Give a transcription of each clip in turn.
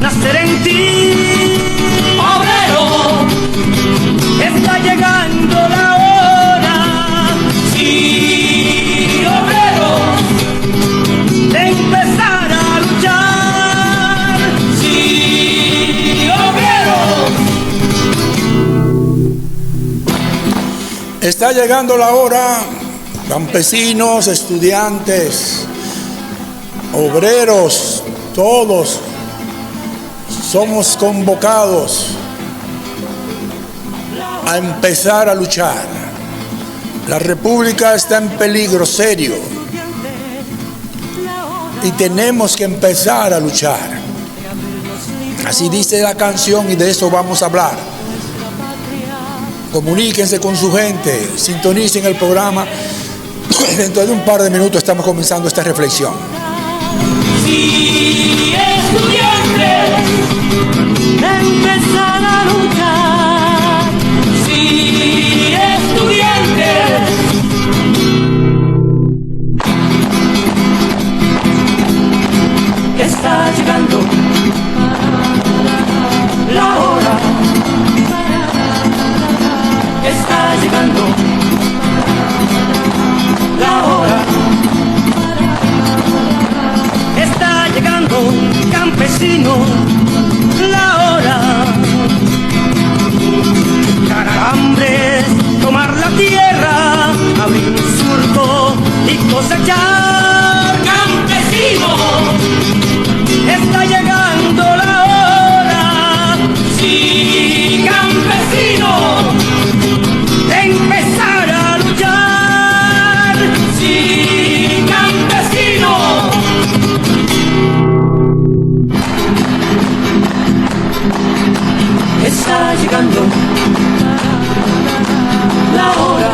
nacer en ti. Obrero, está llegando la hora. Sí, obrero, de empezar a luchar. Sí, obrero. Está llegando la hora, campesinos, estudiantes, obreros, todos somos convocados a empezar a luchar. La República está en peligro serio y tenemos que empezar a luchar. Así dice la canción y de eso vamos a hablar. Comuníquense con su gente, sintonicen el programa. Dentro de un par de minutos estamos comenzando esta reflexión. Sí, estudiantes, empezar a luchar. Sí, estudiantes. Está llegando la hora. Está llegando la hora. Está llegando, campesino, la hora. Calambres, tomar la tierra, abrir un surco y cosechar. Campesino, está llegando la hora. Sí, campesino, de empezar a luchar. Sí, campesino. Está llegando la hora.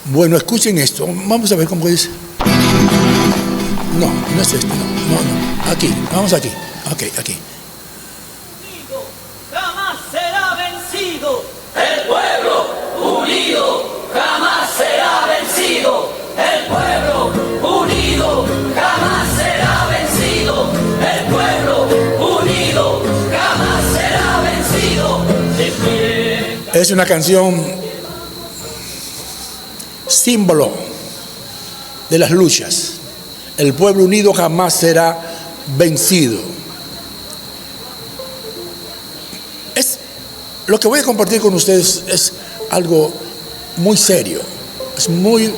Bueno, escuchen esto. Vamos a ver cómo dice. No, no es esto. No. Aquí, vamos aquí. Ok, aquí. Jamás será vencido. El pueblo unido jamás será vencido. El pueblo unido jamás será vencido. El pueblo unido jamás será vencido. Es una canción símbolo de las luchas. El pueblo unido jamás será vencido. Lo que voy a compartir con ustedes es algo muy serio. Es muy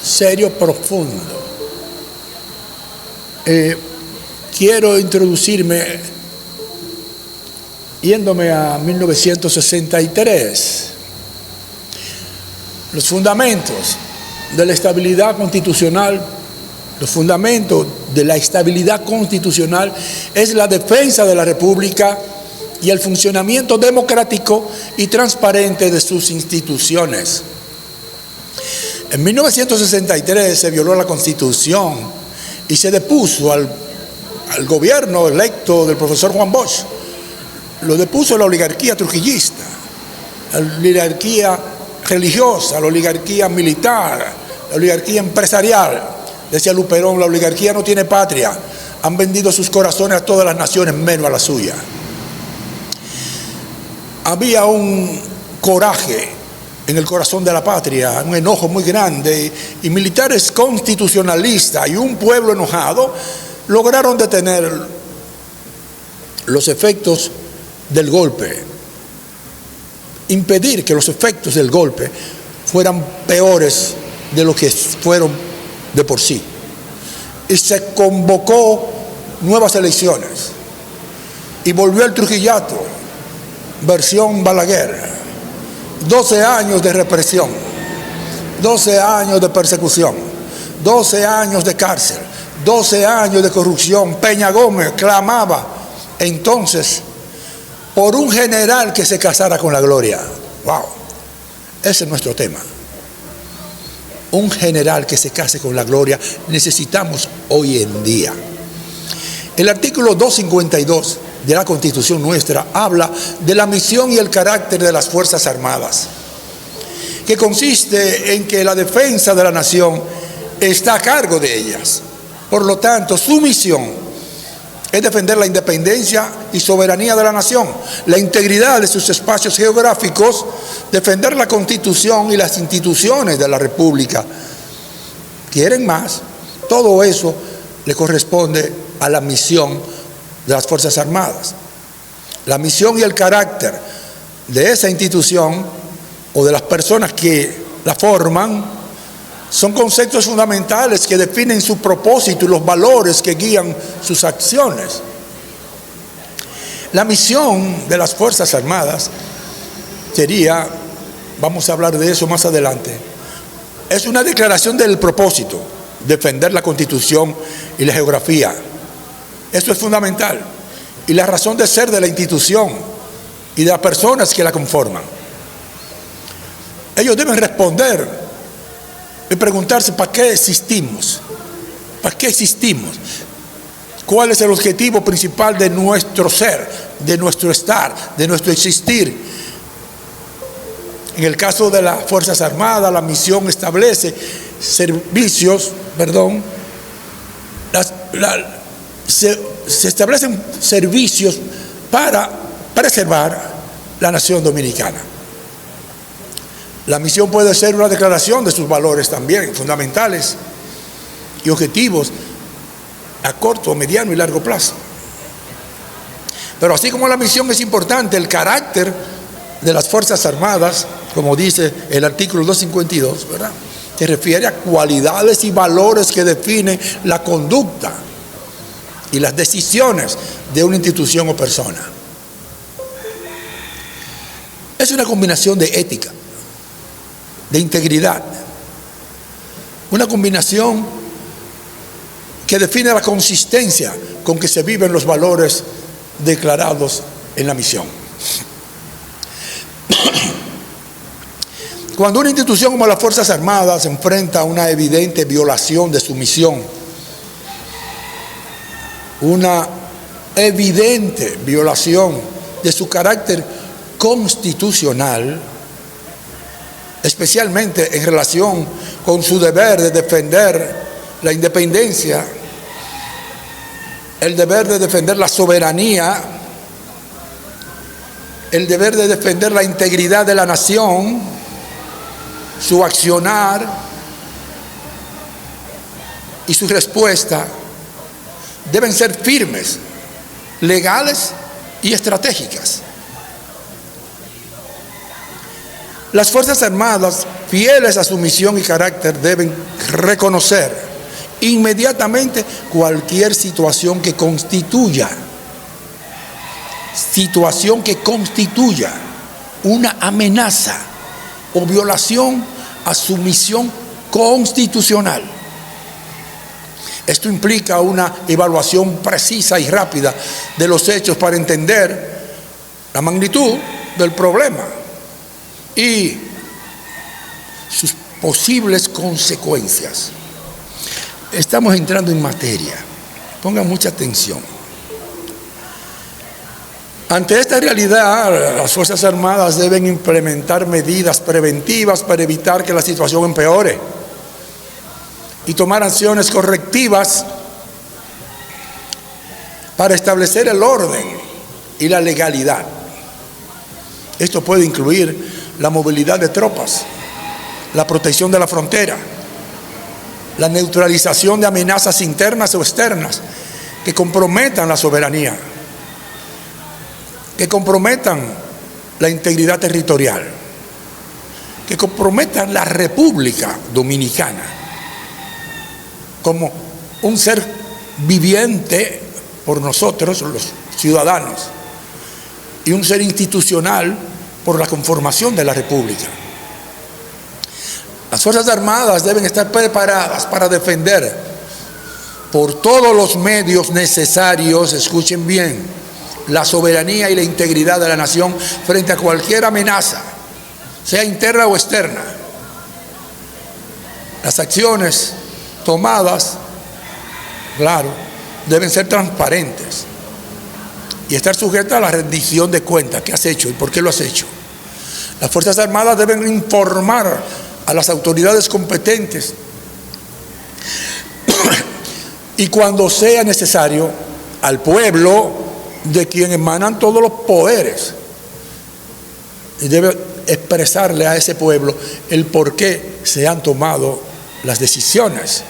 serio, profundo. Quiero introducirme yéndome a 1963. Los fundamentos de la estabilidad constitucional, los fundamentos de la estabilidad constitucional es la defensa de la República y el funcionamiento democrático y transparente de sus instituciones. En 1963 se violó la Constitución y se depuso al gobierno electo del profesor Juan Bosch. Lo depuso la oligarquía trujillista, la oligarquía religiosa, la oligarquía militar, la oligarquía empresarial. Decía Luperón, la oligarquía no tiene patria. Han vendido sus corazones a todas las naciones menos a la suya. Había un coraje en el corazón de la patria, un enojo muy grande, y militares constitucionalistas y un pueblo enojado lograron detener los efectos del golpe, impedir que los efectos del golpe fueran peores de lo que fueron de por sí. Y se convocó nuevas elecciones y volvió el Trujillato, versión Balaguer. 12 años de represión, 12 años de persecución, 12 años de cárcel, 12 años de corrupción. Peña Gómez clamaba entonces por un general que se casara con la gloria. ¡Wow! Ese es nuestro tema. Un general que se case con la gloria necesitamos hoy en día. El artículo 252 de la Constitución nuestra habla de la misión y el carácter de las Fuerzas Armadas, que consiste en que la defensa de la nación está a cargo de ellas. Por lo tanto, su misión es defender la independencia y soberanía de la nación, la integridad de sus espacios geográficos, defender la Constitución y las instituciones de la República. ¿Quieren más? Todo eso le corresponde a la misión de las Fuerzas Armadas. La misión y el carácter de esa institución o de las personas que la forman son conceptos fundamentales que definen su propósito y los valores que guían sus acciones. La misión de las Fuerzas Armadas sería, vamos a hablar de eso más adelante, es una declaración del propósito, defender la Constitución y la geografía. Eso es fundamental. Y la razón de ser de la institución y de las personas que la conforman. Ellos deben responder y preguntarse: ¿para qué existimos? ¿Para qué existimos? ¿Cuál es el objetivo principal de nuestro ser, de nuestro estar, de nuestro existir? En el caso de las Fuerzas Armadas, la misión establece se establecen servicios para preservar la nación dominicana. La misión puede ser una declaración de sus valores también, fundamentales y objetivos a corto, mediano y largo plazo. Pero así como la misión es importante, el carácter de las Fuerzas Armadas, como dice el artículo 252, ¿verdad?, se refiere a cualidades y valores que definen la conducta y las decisiones de una institución o persona. Es una combinación de ética, de integridad, una combinación que define la consistencia con que se viven los valores declarados en la misión. Cuando una institución como las Fuerzas Armadas se enfrenta a una evidente violación de su misión, una evidente violación de su carácter constitucional, especialmente en relación con su deber de defender la independencia, el deber de defender la soberanía, el deber de defender la integridad de la nación, su accionar y su respuesta deben ser firmes, legales y estratégicas. Las Fuerzas Armadas, fieles a su misión y carácter, deben reconocer inmediatamente cualquier situación que constituya una amenaza o violación a su misión constitucional. Esto implica una evaluación precisa y rápida de los hechos para entender la magnitud del problema y sus posibles consecuencias. Estamos entrando en materia. Pongan mucha atención. Ante esta realidad, las Fuerzas Armadas deben implementar medidas preventivas para evitar que la situación empeore y tomar acciones correctivas para establecer el orden y la legalidad. Esto puede incluir la movilidad de tropas, la protección de la frontera, la neutralización de amenazas internas o externas que comprometan la soberanía, que comprometan la integridad territorial, que comprometan la República Dominicana como un ser viviente por nosotros, los ciudadanos, y un ser institucional por la conformación de la República. Las Fuerzas Armadas deben estar preparadas para defender por todos los medios necesarios, escuchen bien, la soberanía y la integridad de la nación frente a cualquier amenaza, sea interna o externa. Las acciones tomadas, claro, deben ser transparentes y estar sujetas a la rendición de cuentas. ¿Qué has hecho y por qué lo has hecho? Las Fuerzas Armadas deben informar a las autoridades competentes y, cuando sea necesario, al pueblo de quien emanan todos los poderes. Y debe expresarle a ese pueblo el por qué se han tomado las decisiones.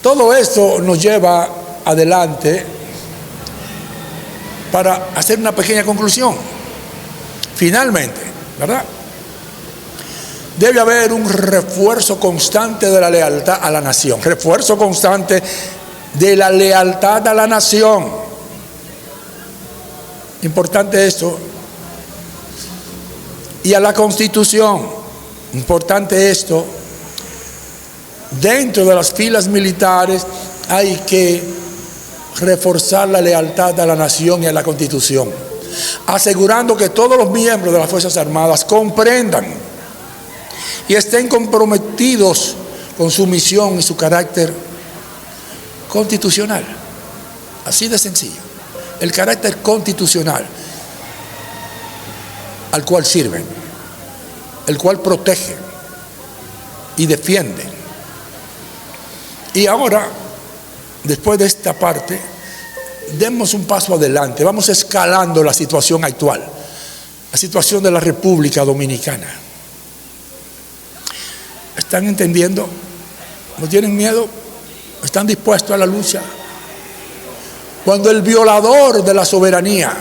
Todo esto nos lleva adelante para hacer una pequeña conclusión. Finalmente, ¿verdad? Debe haber un refuerzo constante de la lealtad a la nación. Refuerzo constante de la lealtad a la nación. Importante esto. Y a la Constitución. Importante esto. Dentro de las filas militares hay que reforzar la lealtad a la nación y a la Constitución, asegurando que todos los miembros de las Fuerzas Armadas comprendan y estén comprometidos con su misión y su carácter constitucional. Así de sencillo. El carácter constitucional al cual sirven, el cual protege y defiende. Y ahora, después de esta parte, demos un paso adelante. Vamos escalando la situación actual, la situación de la República Dominicana. ¿Están entendiendo? ¿No tienen miedo? ¿Están dispuestos a la lucha? Cuando el violador de la soberanía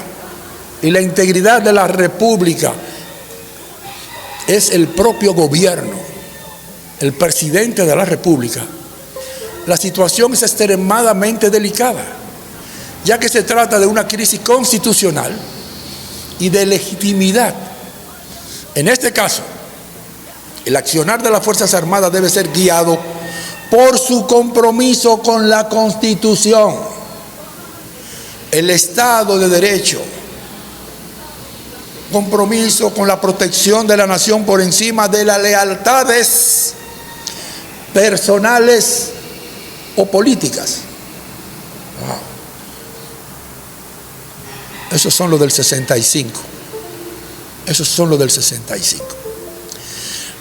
y la integridad de la República es el propio gobierno, el presidente de la República, la situación es extremadamente delicada, ya que se trata de una crisis constitucional y de legitimidad. En este caso, el accionar de las Fuerzas Armadas debe ser guiado por su compromiso con la Constitución, el Estado de Derecho, compromiso con la protección de la nación por encima de las lealtades personales o políticas. Wow. Esos son los del 65. Esos son los del 65.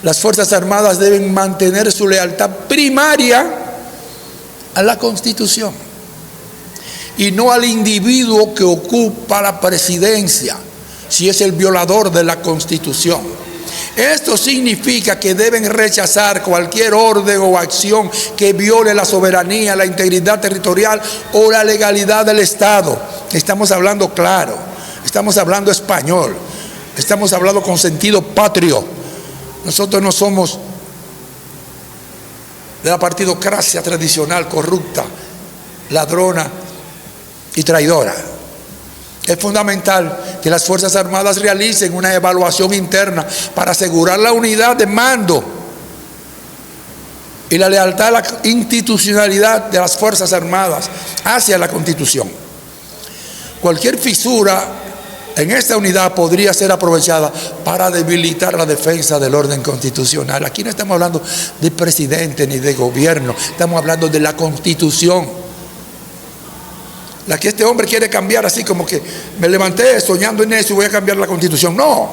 Las Fuerzas Armadas deben mantener su lealtad primaria a la Constitución y no al individuo que ocupa la presidencia, si es el violador de la Constitución. Esto significa que deben rechazar cualquier orden o acción que viole la soberanía, la integridad territorial o la legalidad del Estado. Estamos hablando claro, estamos hablando español, estamos hablando con sentido patrio. Nosotros no somos de la partidocracia tradicional, corrupta, ladrona y traidora. Es fundamental que las Fuerzas Armadas realicen una evaluación interna para asegurar la unidad de mando y la lealtad a la institucionalidad de las Fuerzas Armadas hacia la Constitución. Cualquier fisura en esta unidad podría ser aprovechada para debilitar la defensa del orden constitucional. Aquí no estamos hablando de presidente ni de gobierno, estamos hablando de la Constitución. La que este hombre quiere cambiar, así como que me levanté soñando en eso y voy a cambiar la Constitución. No,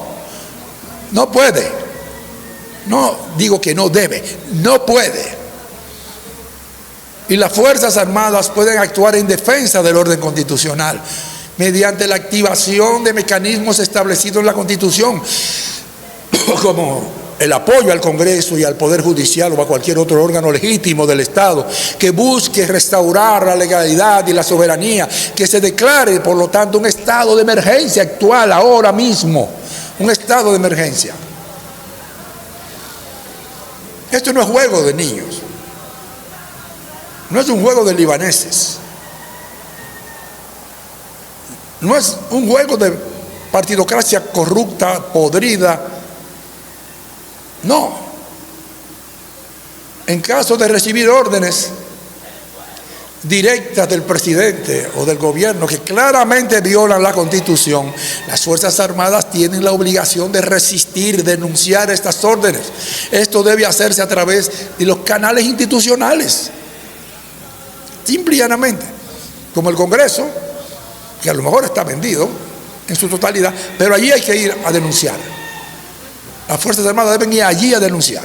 no puede. No digo que no debe, no puede. Y las Fuerzas Armadas pueden actuar en defensa del orden constitucional mediante la activación de mecanismos establecidos en la Constitución, como el apoyo al Congreso y al Poder Judicial o a cualquier otro órgano legítimo del Estado que busque restaurar la legalidad y la soberanía, que se declare, por lo tanto, un estado de emergencia actual, ahora mismo, un estado de emergencia. Esto no es juego de niños, no es un juego de libaneses, no es un juego de partidocracia corrupta, podrida. No. En caso de recibir órdenes directas del presidente o del gobierno que claramente violan la Constitución, las Fuerzas Armadas tienen la obligación de resistir, denunciar estas órdenes. Esto debe hacerse a través de los canales institucionales, simple y llanamente, como el Congreso, que a lo mejor está vendido en su totalidad, pero allí hay que ir a denunciar. Las Fuerzas Armadas deben ir allí a denunciar.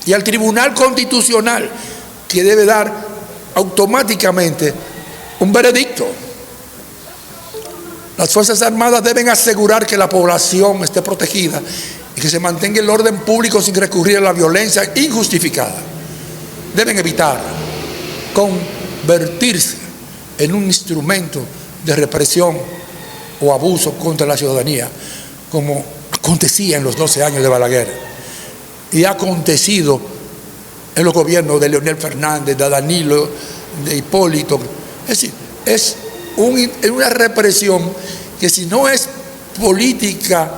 Y al Tribunal Constitucional, que debe dar automáticamente un veredicto. Las Fuerzas Armadas deben asegurar que la población esté protegida y que se mantenga el orden público sin recurrir a la violencia injustificada. Deben evitar convertirse en un instrumento de represión o abuso contra la ciudadanía, como acontecía en los 12 años de Balaguer y ha acontecido en los gobiernos de Leonel Fernández, de Danilo, de Hipólito. Es decir, es una represión que, si no es política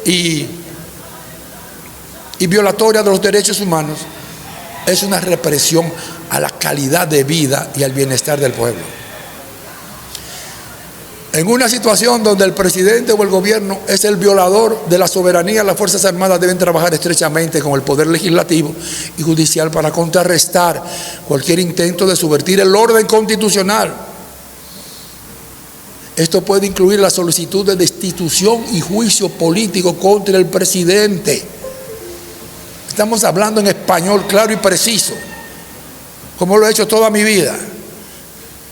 y violatoria de los derechos humanos, es una represión a la calidad de vida y al bienestar del pueblo. En una situación donde el presidente o el gobierno es el violador de la soberanía, las Fuerzas Armadas deben trabajar estrechamente con el poder legislativo y judicial para contrarrestar cualquier intento de subvertir el orden constitucional. Esto puede incluir la solicitud de destitución y juicio político contra el presidente. Estamos hablando en español claro y preciso, como lo he hecho toda mi vida.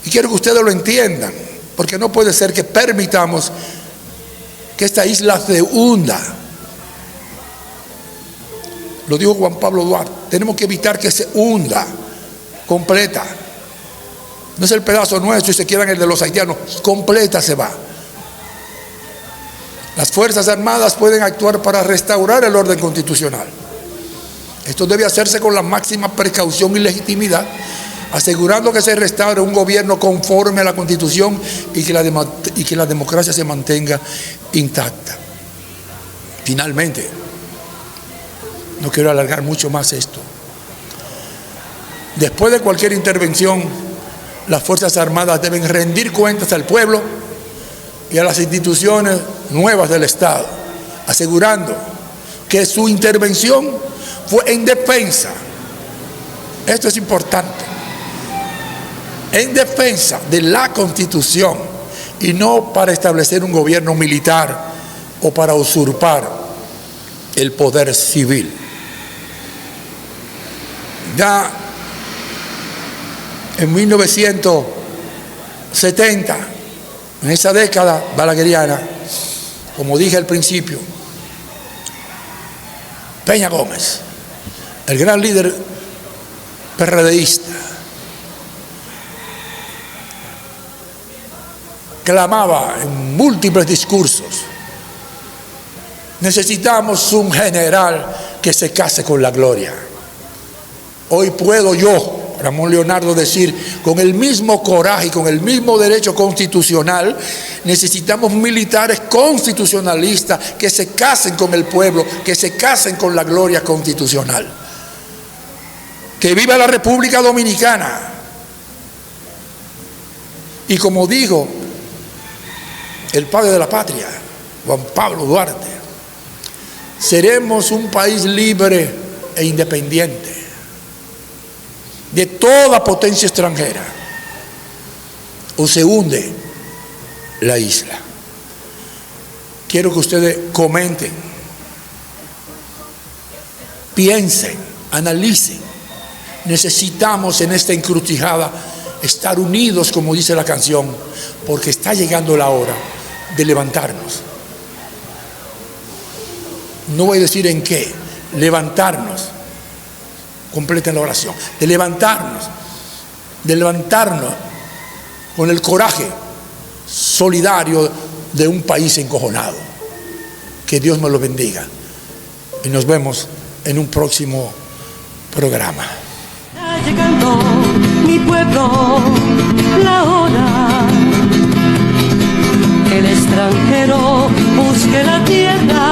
Y quiero que ustedes lo entiendan, porque no puede ser que permitamos que esta isla se hunda. Lo dijo Juan Pablo Duarte, tenemos que evitar que se hunda completa. No es el pedazo nuestro y se queda en el de los haitianos, completa se va. Las Fuerzas Armadas pueden actuar para restaurar el orden constitucional. Esto debe hacerse con la máxima precaución y legitimidad, asegurando que se restaure un gobierno conforme a la Constitución y que la democracia se mantenga intacta. Finalmente, no quiero alargar mucho más esto. Después de cualquier intervención, las Fuerzas Armadas deben rendir cuentas al pueblo y a las instituciones nuevas del Estado, asegurando que su intervención fue en defensa, esto es importante, en defensa de la Constitución y no para establecer un gobierno militar o para usurpar el poder civil. Ya en 1970, en esa década balagueriana, como dije al principio, Peña Gómez, el gran líder PRDista, clamaba en múltiples discursos: necesitamos un general que se case con la gloria. Hoy puedo yo, Ramón Leonardo, decir con el mismo coraje y con el mismo derecho constitucional: necesitamos militares constitucionalistas que se casen con el pueblo, que se casen con la gloria constitucional. ¡Que viva la República Dominicana! Y como dijo el padre de la patria, Juan Pablo Duarte, seremos un país libre e independiente de toda potencia extranjera, o se hunde la isla. Quiero que ustedes comenten, piensen, analicen. Necesitamos en esta encrucijada estar unidos, como dice la canción, porque está llegando la hora de levantarnos. No voy a decir en qué, levantarnos. Completen la oración. De levantarnos con el coraje solidario de un país encojonado. Que Dios me lo bendiga. Y nos vemos en un próximo programa. Está llegando mi pueblo, la hora. El extranjero busque la tierra